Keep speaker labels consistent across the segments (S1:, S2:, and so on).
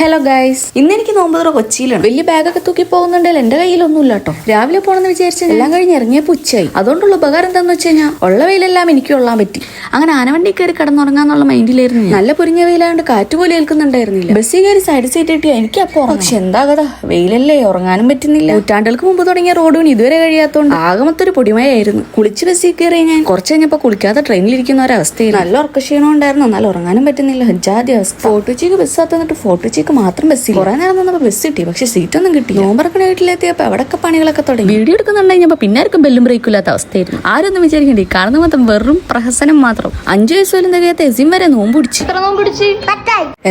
S1: Hello guys, ഇന്ന് എനിക്ക് നോമ്പുതുറ കൊച്ചിയിലാണ്. വലിയ ബാഗൊക്കെ തൂക്കി പോകുന്നുണ്ടെങ്കിൽ എന്റെ കയ്യിലൊന്നുമില്ല കേട്ടോ. രാവിലെ പോണെന്ന് വിചാരിച്ച എല്ലാം കഴിഞ്ഞ് ഇറങ്ങിയപ്പോൾ ഉച്ചയായി. അതുകൊണ്ടുള്ള ഉപകാരം എന്താണെന്ന് വെച്ച് കഴിഞ്ഞാൽ ഉള്ള വെയിലെല്ലാം എനിക്ക് കൊള്ളാൻ പറ്റി. അങ്ങനെ ആനവണ്ടി കയറി കിടന്നുറങ്ങാന്നുള്ള മൈൻഡിലായിരുന്നു. നല്ല പൊരിഞ്ഞ വെയിലാണ്ട് കാറ്റ് പോലെ ഏൽക്കുന്നുണ്ടായിരുന്നില്ല. ബസ്സിൽ കയറി സൈഡ് സീറ്റ് കിട്ടി എനിക്ക് അപ്പോൾ പക്ഷെ എന്താ കഥ, വെയിലല്ലേ, ഉറങ്ങാനും പറ്റുന്നില്ല. നൂറ്റാണ്ടുകൾക്ക് മുമ്പ് തുടങ്ങിയ റോഡ് പണി ഇതുവരെ കഴിയാത്തോണ്ട് ആകെ മൊത്തൊരു പൊടിമയായിരുന്നു. കുളിച്ച് ബസ്സിൽ കയറി ഞാൻ കുറച്ച് കഴിഞ്ഞപ്പോൾ കുളിക്കാതെ ട്രെയിനിലിരിക്കുന്ന ഒരവസ്ഥയിൽ നല്ല ഉറക്കക്ഷീണം ഉണ്ടായിരുന്നു. എന്നാൽ ഉറങ്ങാനും പറ്റുന്നില്ല. ഹജ്ജാതി അവസ്ഥ. ഫോർട്ടുച്ചിക്ക് ബസ് തന്നിട്ട് ഫോർട്ടുച്ചിക്ക് മാത്രം ബസ്സിൽ കുറെ നേരം നിന്നപ്പോൾ ബസ് കിട്ടി, പക്ഷെ സീറ്റൊന്നും കിട്ടി. നോമ്പറക്കണ വീട്ടിലെത്തിയപ്പോൾ അവിടെയൊക്കെ പണികളൊക്കെ തുടങ്ങി. വീഡിയോ എടുക്കുന്നുണ്ടെങ്കിൽ പിന്നെ ആർക്കും ബെല്ലും ബ്രേക്കും ഇല്ലാത്ത അവസ്ഥയായിരുന്നു. ആരൊന്നും വിചാരിക്കണ്ടേ, കാണുന്ന മൊത്തം വെറും പ്രഹസനം മാത്രം. 5 വയസ്സ് പോലും തികയാത്ത എസിം വരെ നോമ്പ് പിടിച്ചു.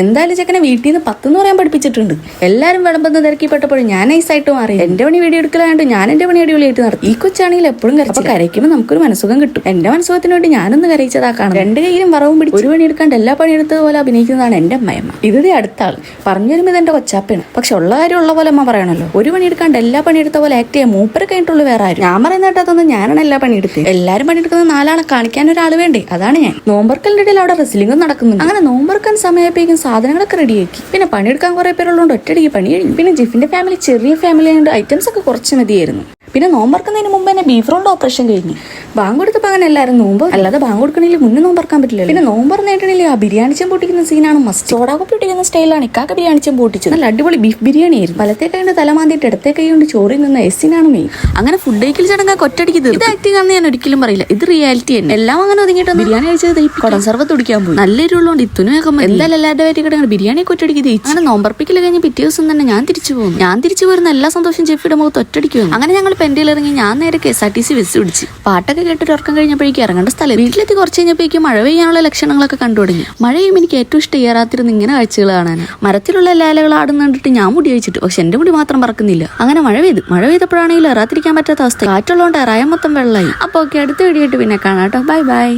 S1: എന്തായാലും ചെക്കനെ വീട്ടിൽ നിന്ന് 10 എന്ന് പറയാൻ പഠിപ്പിച്ചിട്ടുണ്ട്. എല്ലാരും വിളമ്പെന്ന് തിരക്കിപ്പെട്ടപ്പോഴും ഞാൻ നൈസായിട്ട് മാറി. എന്റെ പണി വീഡിയോ എടുക്കലാണ്ട് ഞാൻ എന്റെ പണി അടിപൊളിയായിട്ട് നടത്തി. ഈ കൊച്ചാണെങ്കിൽ എപ്പോഴും കരച്ചു. കരയ്ക്കുമ്പോൾ നമുക്കൊരു മനസ്സുഖം കിട്ടും. എന്റെ മനസ്സുഖത്തിന് വേണ്ടി ഞാനൊന്ന് കരയിച്ചതാക്കാണ്. 2 കൈയിലും വറവും പിടിച്ച് ഒരു പണി എടുക്കാണ്ട് എല്ലാ പണിയെടുത്തതുപോലെ അഭിനയിക്കുന്നതാണ് എന്റെ അമ്മയമ്മ. ഇത് അടുത്ത ആള് പറഞ്ഞു വരുമ്പോൾ ഇതെന്റെ കൊച്ചാപ്പയാണ്. പക്ഷെ ഉള്ള കാര്യം ഉള്ള പോലെ അമ്മ പറയണല്ലോ. ഒരു പണിയെടുക്കാണ്ട് എല്ലാ പണിയെടുത്ത പോലെ ആക്ട് ചെയ്യാൻ മൂപ്പരെ കഴിഞ്ഞിട്ടുള്ളൂ വേറെ ആരും. ഞാൻ പറയുന്ന കേട്ടതൊന്നും ഞാനാണ് എല്ലാ പണിയെടുത്തത്. എല്ലാരും പണിയെടുക്കുന്ന 4 ആളെ കാണിക്കാൻ ഒരാൾ വേണ്ടേ, അതാണ് ഞാൻ. നോമ്പർക്കലിന്റെ ഇടയിൽ അവിടെ റെസ്ലിംഗും നടക്കുന്നുണ്ട്. അങ്ങനെ നോമ്പർക്കാൻ സമയപ്പോഴേക്കും സാധനങ്ങളൊക്കെ റെഡിയാക്കി. പിന്നെ പണിയെടുക്കാൻ കുറെ പേരുള്ളതുകൊണ്ട് ഒറ്റയടിക്ക് പണി കഴിഞ്ഞു. പിന്നെ ജിഫിന്റെ ഫാമിലി ചെറിയ ഫാമിലി ആയതുകൊണ്ട് ഐറ്റംസ് ഒക്കെ കുറച്ച് മതിയായിരുന്നു. പിന്നെ നോമ്പറക്കുന്നതിന് മുമ്പ് തന്നെ ബീഫ് റോളിന്റെ ഓപ്പറേഷൻ കഴിഞ്ഞു. ബാങ്ക് കൊടുത്തപ്പോൾ അങ്ങനെ എല്ലാവരും നോമ്പ്, അല്ലാതെ ബാങ്ക് കൊടുക്കണമെങ്കിൽ മുന്നേ നോമ്പറക്കാൻ പറ്റില്ല. പിന്നെ നോമ്പർ നേട്ടണില്ല ആ ബിരിയാണി ചെമ്പ് പൊട്ടിക്കുന്ന സീനാണ് മസ്റ്റ്. സോഡാ കുപ്പി പൊട്ടിക്കുന്ന സ്റ്റൈലാണ് ഇക്കാക്ക ബിരിയാണി ചെമ്പ് പൊട്ടിച്ചത്. നല്ല അടിപൊളി ബീഫ് ബിരിയാണി ആയിരുന്നു. വലത്തെ കൈ കൊണ്ട് തലമാന്തിയിട്ട് ഇടത്തെ കൈ കൊണ്ട് ചോറിൽ നിന്ന് എസ്സിനാണ് മെയിൻ. അങ്ങനെ ഫുഡ് കഴിക്കൽ ചടങ്ങാൻ ഒറ്റയടിക്ക് ഇത് ആക്ടിംഗ് ആണെന്ന് ഞാൻ ഒരിക്കലും പറയില്ല. ഇത് റിയാലിറ്റി തന്നെ. എല്ലാം അങ്ങനെ ഒതുങ്ങിയിട്ട് ബിരിയാണി കഴിച്ചത് കൊടം സർവത്ത് കുടിക്കാൻ പോയി. നല്ല ഇരുള്ളതുകൊണ്ട് ഇത്തുനൊക്കെ എന്തായാലും എല്ലാവരുടെ വയറ്റി കിടങ്ങി ബിരിയാണി ഒറ്റയടിക്ക് തേച്ചു. അങ്ങനെ നോമ്പർപ്പിക്കൽ കഴിഞ്ഞ് പിറ്റേ ദിവസം തന്നെ ഞാൻ തിരിച്ചു പോകുന്നു. ഞാൻ തിരിച്ചു വരുന്ന എല്ലാ സന്തോഷം ജെഫിയുടെ മുഖത്ത് ഒറ്റയടിക്ക് വന്നു. അങ്ങനെ ഞങ്ങൾ പെൻഡിൽ ഇറങ്ങി ഞാൻ നേരെ KSRTC ബസ് പിടിച്ച്. പാട്ടൊക്കെ കേട്ടിട്ട് ഉറക്കം കഴിഞ്ഞപ്പോഴേക്കും ഇറങ്ങേണ്ട സ്ഥലം. വീട്ടിലെത്തി കുറച്ച് കഴിഞ്ഞപ്പോഴേക്കും മഴ പെയ്യാനുള്ള ലക്ഷണങ്ങളൊക്കെ കണ്ടു തുടങ്ങി. മഴയും എനിക്ക് ഏറ്റവും ഇഷ്ടം ഏറാത്തിരുന്ന് ഇങ്ങനെ കാഴ്ചകൾ കാണാൻ. മരത്തിലുള്ള എല്ലാ ഇലകൾ ആടുന്ന കണ്ടിട്ട് ഞാൻ മുടി വെച്ചിട്ട്, പക്ഷെ എന്റെ മുടി മാത്രം പറക്കുന്നില്ല. അങ്ങനെ മഴ പെയ്തപ്പോഴാണെങ്കിലും ഏറാത്തിരിക്കാൻ പറ്റാത്ത അവസ്ഥ. കാറ്റുള്ളതുകൊണ്ട് ഇറായ മൊത്തം വെള്ളമായി. അപ്പോൾ ഓക്കെ, അടുത്ത വീഡിയോ ആയിട്ട് പിന്നെ കാണാം കേട്ടോ. Bye bye.